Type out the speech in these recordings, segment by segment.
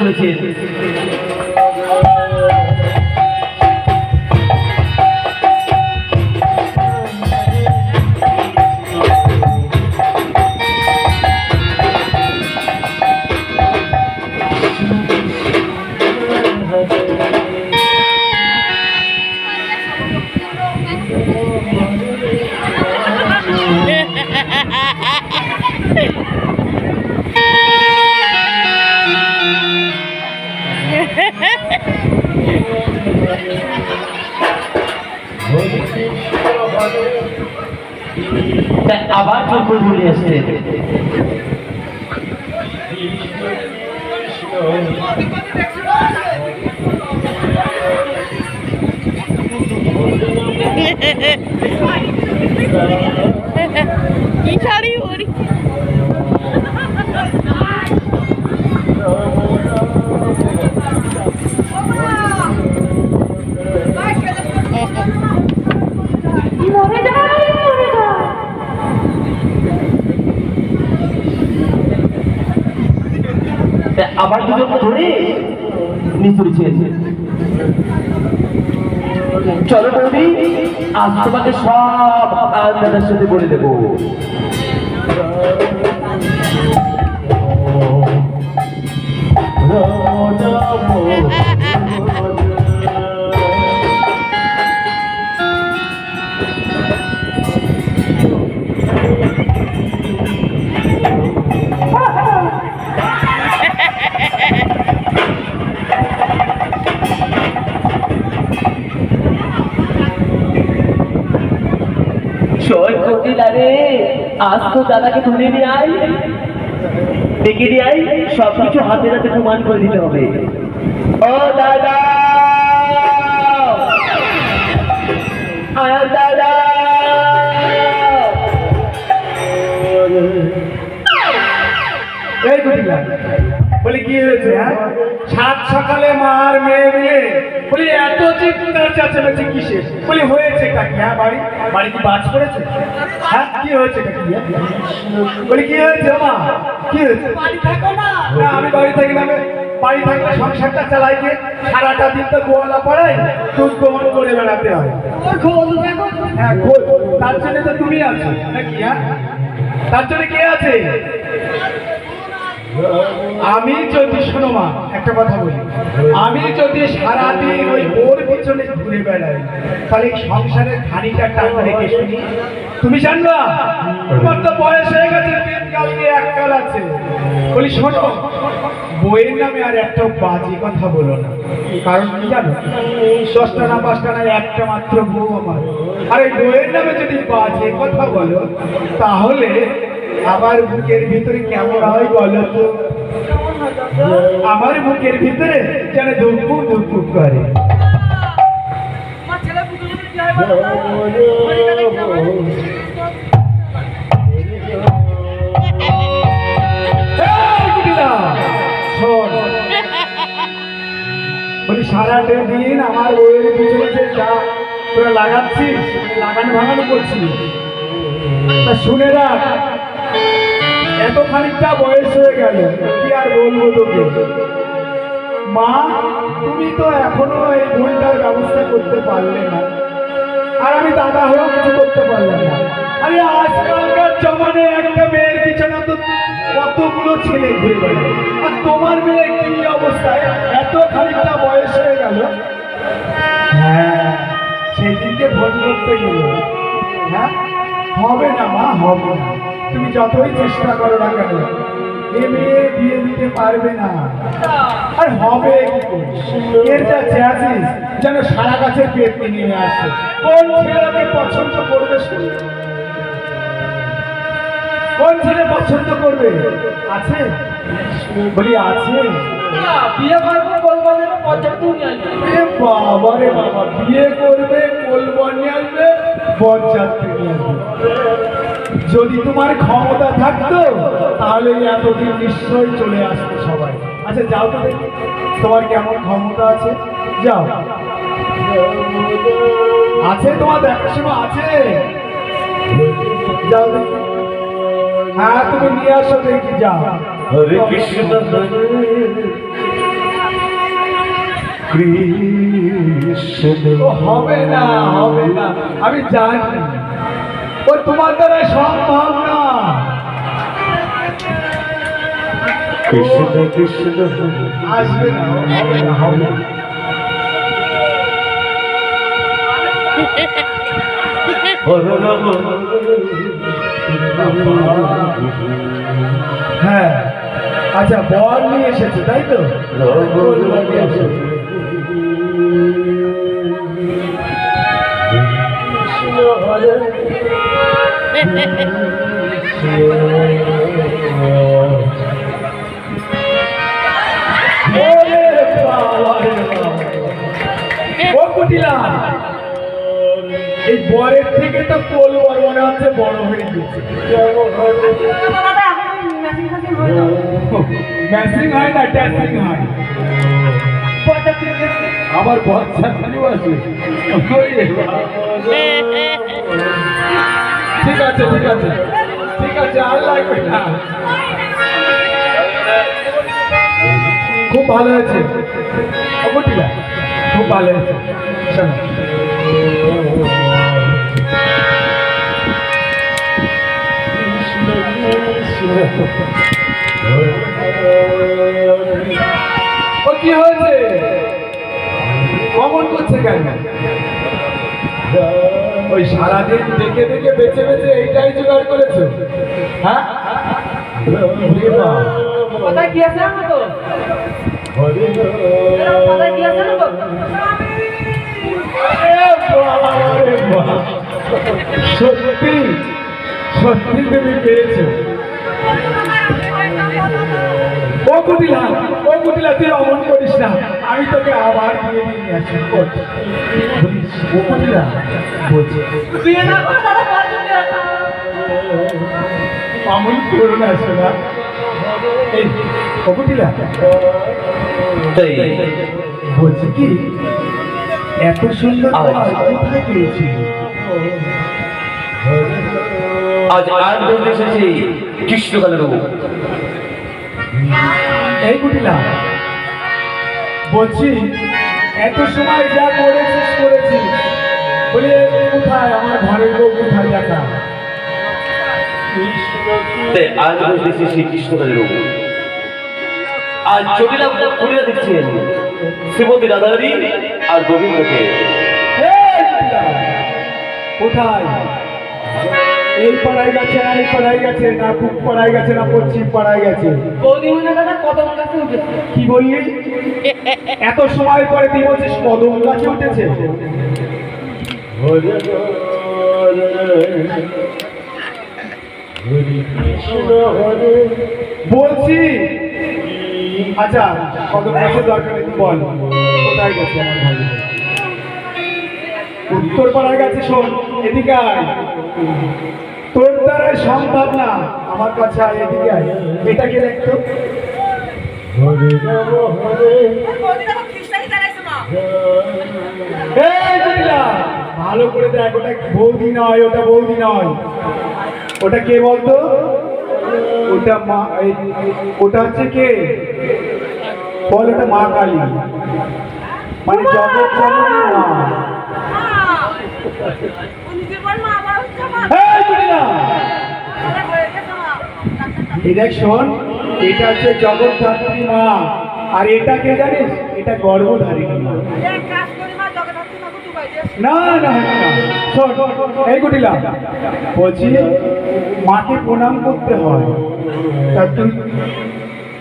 চলেছেন। আবার চোখ ঘুরে আসছে। কি শাড়ি পরি আবার দুজন ধরে নিচুড়ছে। চলো বৌদি, আজ তোমাকে সব আনন্দের সাথে বলে দেবো। আজ তো দাদাকে ধরে নিয়ে আয়, ডেকে নিয়ে আয়, সবকিছু হাতে হাতে প্রমাণ করে দিতে হবে। ও দাদা, দাদা, এই বুঝলা বলি কি হয়েছে? সাত সকালে মার মেয়ে মিলে বলি এত চিৎকার চেঁচামেচি কিসে? বলি হয়েছে কাকি? হ্যাঁ বাড়ি বাড়ি কি বাজ পড়েছে? হ্যাঁ কি হয়েছে কাকি? বলি কি হয়েছে মা? কি হয়েছে? না আমি বাড়ি থাকি না, বাড়ি থাকলে সংসারটা চালাই গিয়ে সারাটা দিন তো গোয়ালা পড়াই, দুধ গ্রহণ করে বেড়াতে হয়। হ্যাঁ তার জন্য তো তুমি আছো নাকি? হ্যাঁ তার জন্য কে আছে? আমি যদি, শোনো মা একটা কথা বলি, আমি যদি সারাদিন ওই ওর পিছনে ঘুরে বেড়াই তাহলে সংসারের খানিটা টাকা রেখে শুনি? তুমি জানবা তোমার তো বয়স হয়ে গেছে, তিন কাল দিয়ে এককাল আছে। বলি শোনো, বইয়ের নামে আর একটা বাজে কথা বলো না, কারণ কি জানো, 10টা না 5টা না একটা মাত্র বউ আমার, আর এই বইয়ের নামে যদি বাজে কথা বলো তাহলে আমার বুকের ভিতরে কেমন হয় বলো তো? আমার বুকের ভিতরে যেন দুপুর দুপুর করে। বলি সারাটা দিন আমার বইয়ের পিছনে যে যা তোরা লাগাচ্ছিস, লাগানো ভাঙানো করছিস, তা শুনে রাখ, এত খানিকটা বয়স হয়ে গেল, কি আর বলবো তোকে মা, তুমি তো এখনো এই ভুলটার ব্যবস্থা করতে পারলে না, আর আমি দাদা হয়েও কিছু করতে পারলাম না। আরে আজকালকার জমানে একটা মেয়ের পিছনে তো কতগুলো ছেলে ঘুরে বেড়ায়, আর তোমার মেয়ে কি অবস্থায়, এত খানিকটা বয়স হয়ে গেল। হ্যাঁ সেদিনকে ভোট করতে গেল, হ্যাঁ হবে না মা, হবে না, তুমি যতই চেষ্টা করো না কেন এ মেয়ে বিয়ে দিতে পারবে না। আর হবে এর যা চেয়েছিস যেন সারা গাছের পেট নিয়ে আসে। কোন ছেলেকে পছন্দ করবে? কোন ছেলে পছন্দ করবে? আছে বলি আছে? বিয়ে করবো বলবো বাবা রে বাবা, বিয়ে করবে বলবো নিয়ে আসবে, বরযাত্রী নিয়ে আসবে। যদি তোমার ক্ষমতা থাকতো তাহলে এতদিন নিশ্চয়ই চলে আসতো সবাই। আচ্ছা যাও তো দেখি তোমার কেমন ক্ষমতা আছে, যাও। আছে তোমার দেখাশোনা আছে, যাও দেখি। হ্যাঁ তুমি নিয়ে আসো দেখি, যাও। হরে কৃষ্ণ কৃষ্ণ ও হবে না, হবে না, আমি জানি ও তোমার দ্বারা সম্ভব না। কৃষ্ণ কৃষ্ণ আসবে না, হবে না, হবে না। হরে রাম হ্যাঁ, আচ্ছা, বর নিয়ে এসেছে তাই তো? বর নিয়ে এসেছে। ওরে বাবা রে বাবা। ও কুটিলা, এই বরের থেকে তো কোল বর মনে হচ্ছে বড় হয়ে গেছে। ম্যাচিং হয় না, ট্যাচিং হয়। আমার বাচ্চা খালি আছে। ঠিক আছে, ঠিক আছে, ঠিক আছে, আর লাগবে না। খুব ভালো হয়েছে, অবটিলা, খুব ভালো হয়েছে। শোনো, ও কি হয়েছে? অমন করছে কেন? ওই সারাদিন দেখে দেখে বেছে বেছে এইটাই জোগাড় করেছো? হ্যাঁ, কোথায় কি আছে না তো? কোথায় কি আছে না তো? সত্যি সত্যি তুমি পেয়েছো। ও কুটিলা, ও কুটিলা, তুই অমন করিস না, আমি তোকে আবার বিয়ে নিয়ে আসি। ও কুটিলা বলছি, বিয়ে না করে দাদা কাজ করতে আসা। অমন করো না শোনা। এই ও কুটিলা তাই বলছি কি, এত সুন্দর বর কোথায় পেয়েছি? আজ আর বলতে এসেছি কৃষ্ণকালের রূপ। এই কুটিলা বলছি, এত সময় যা করেছিস করেছিস, বলে কোথায় আমার ঘরের বউ কোথায় দেখা? তাই আজ বলতে এসেছি কৃষ্ণকালের রূপ। আজ জটিলা করিয়া দেখছেন শ্রীমতী রাধারানী আর গোবিন্দকে। এই কুটিলা, কোথায়? এই পাড়ায় গেছে না, এই পাড়ায় গেছে না, পূব পাড়ায় গেছে না, পশ্চিম পাড়ায় গেছে? বৌদিমণি দাদা কদম গাছে উঠেছে। কি বললি? এত সময় পরে তুই বলছিস কদম গাছে উঠেছে? বলছি, আচ্ছা কদম গাছের দরকার নেই, তুই বল কোথায় গেছে আমার ভাই? উত্তর পাড়ায় গেছে। শোন, এদিকে আয়, তোর দ্বারাই সম্ভব না, আমার কাছে আয়, এদিকে আয়। এটাকে দেখতো। বৌদি দাদা খ্রিস্টানি দাঁড়াইছে না। এই কুটিলা, ভালো করে দেখ, ওটা বৌদি নয়, ওটা বৌদি নয়। ওটা কে বলতো? ওটা মা, ওটা হচ্ছে কে বল? ওটা মা কালী, মানে জগৎ জননী মা। নিজের বল মা আবার হচ্ছে মা। এই কুটিলা, হয়ে গেছে মা। এই দেখ শোন, এটা হচ্ছে জগৎধাত্রী মা, আর এটা কে জানিস? এটা গর্ভধারিণী মা। এক কাজ করি মা, জগদ্ধাত্রী মাকে ডুবাই দিয়ে। না না না, শোন, এই কুটিলা বলছি, মাকে প্রণাম করতে হয়। তা তুই,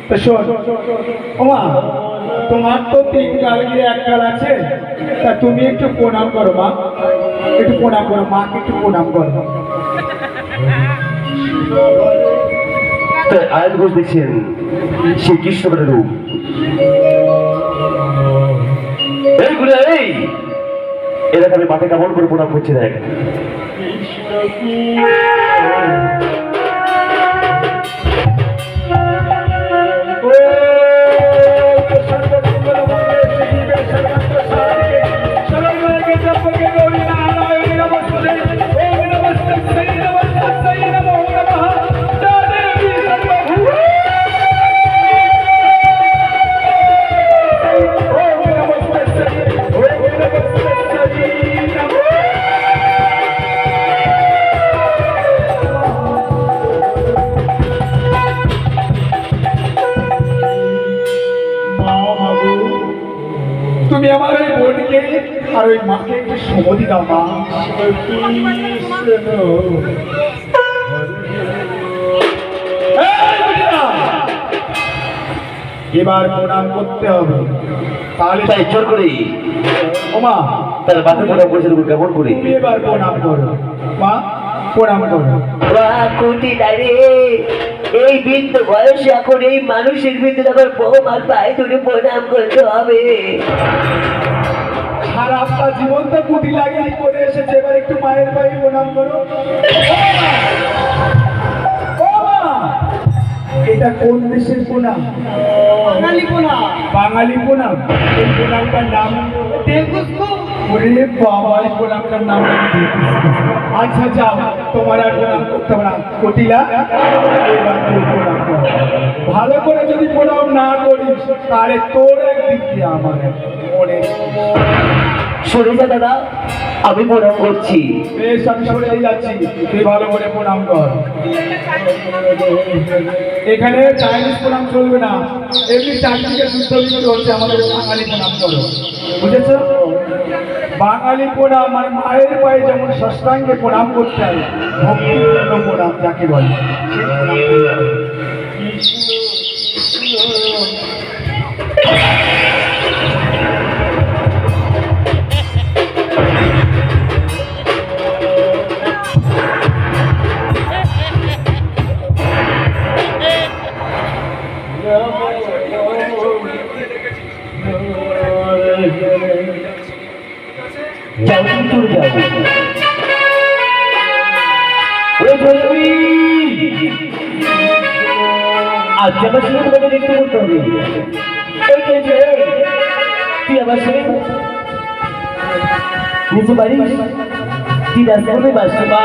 তা শোন, ও মা, তোমার তো 3 গাল গিয়ে 1 গাল আছে, তা তুমি একটু প্রণাম করো মা, একটু প্রণাম করো, মাকে একটু প্রণাম করো। তাই আজ বলতে দেখছেন সেই কৃষ্ণকালের রূপ। এইগুলো এই এলাকা আমি মাঠে কেমন করে প্রণাম করছি দেখ। ওই মাকে একটু সমধি দাও মা। এই বুঝিনা, এবার প্রণাম করতে হবে, তাহলে তাই জোর করে ওমা তার বাকি প্রণাম করেছে কেমন করে? তুমি এবার প্রণাম করো মা, প্রণাম করো। কুটি রে, এই বৃদ্ধ বয়সে এখন এই মানুষের ভিতরে আবার বৌমার পায়ে ধরে প্রণাম করতে হবে। সারা আপনার জীবন তো কুটি লাগিয়ে করে এসেছে, এবার একটু মায়ের পায়ে প্রণাম করো। ও মা, এটা কোন দেশের প্রণাম? বাঙালি পোনা বাঙালি প্রণাম। এই প্রণামটার নাম ওরে বাবা, এই প্রণামটার নাম আচ্ছা যাও, তোমার আর প্রণাম করতে হবে না কটিলা, এবার তুই প্রণাম কর। ভালো করে যদি প্রণাম না করিস তাহলে তোর একদিক দিয়ে আমার মনে। সরে যা দাদা, আমি প্রণাম করছি। বেশ, আমি সরে যাচ্ছি, তুই ভালো করে প্রণাম কর। এখানে চাইনিজ প্রণাম চলবে না, এমনি চারদিকে যুদ্ধ বিগ্রহ হচ্ছে, আমাদের বাঙালি প্রণাম করো, বুঝেছো? বাঙালি প্রণাম মানে মায়ের পায়ে যেমন ষষ্ঠাঙ্গে প্রণাম করতে হয়, ভক্তিপূর্ণ প্রণাম যাকে বলে সেই প্রণাম করতে হবে। যাও তুমি যাও। ওই ভৈরবী, আজকে আমার সঙ্গে তোমাকে দেখতে করতে হবে। এই যে তুই আমার সঙ্গে বুঝতে পারিস, তুই নাচতে হবে মাস্টার মা।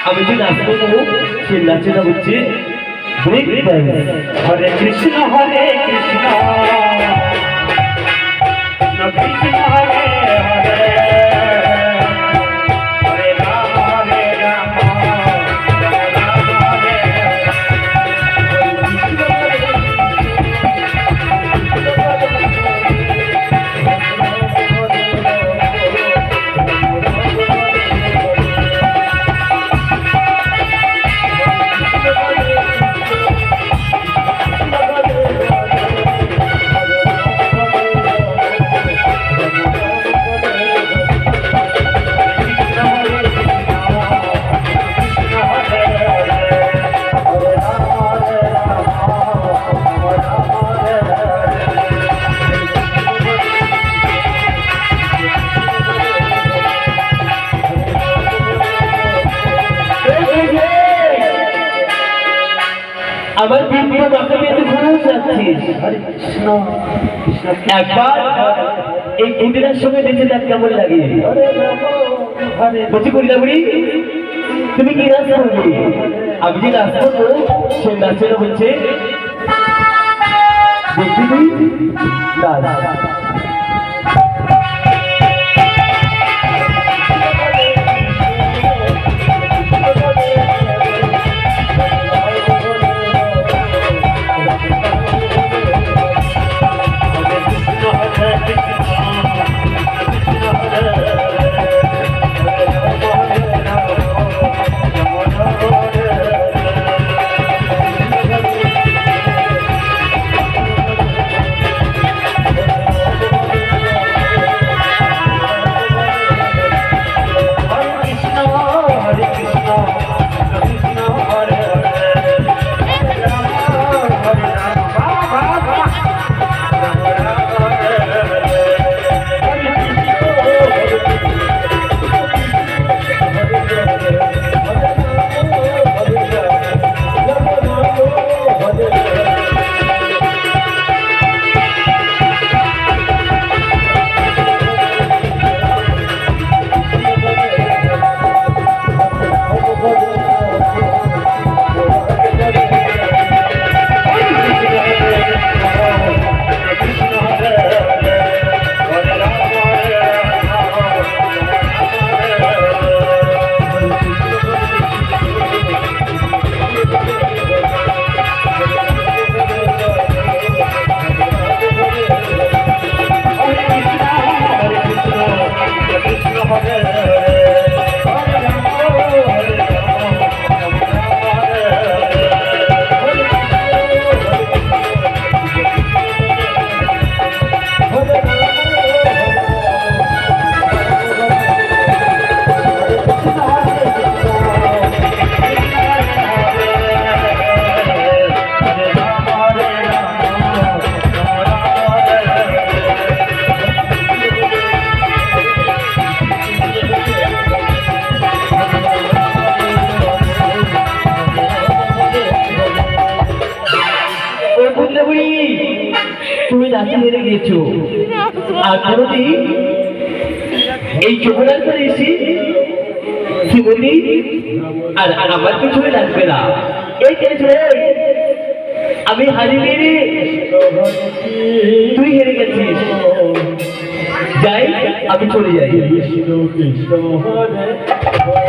আমি যে নাচ করবো সে নাচটা হচ্ছে ব্রেক ড্যান্স। হরে কৃষ্ণ হরে কৃষ্ণ কৃষ্ণ হরে হরে, হরে রাম হরে রাম, রাম রাম হরে আমার বিপ্লব মাকে পেয়ে ঘুরে যাচ্ছিস। একবার এই কুটিরার সঙ্গে বেঁচে দেখ কেমন লাগে। বলছি করিলা বুড়ি, তুমি কি নাচ করবে? আমি যে নাচ করবো সেই নাচের হচ্ছে দেখবি তুই নাচ। এই যমুনার করে এসে শ্রীমতী আর আমার পিছনে লাগবে না। এই চলে আমি হারিয়ে রে, তুই হেরে গেছিস। যাই, আমি চলে যাই। কৃষ্ণ কৃষ্ণ হরে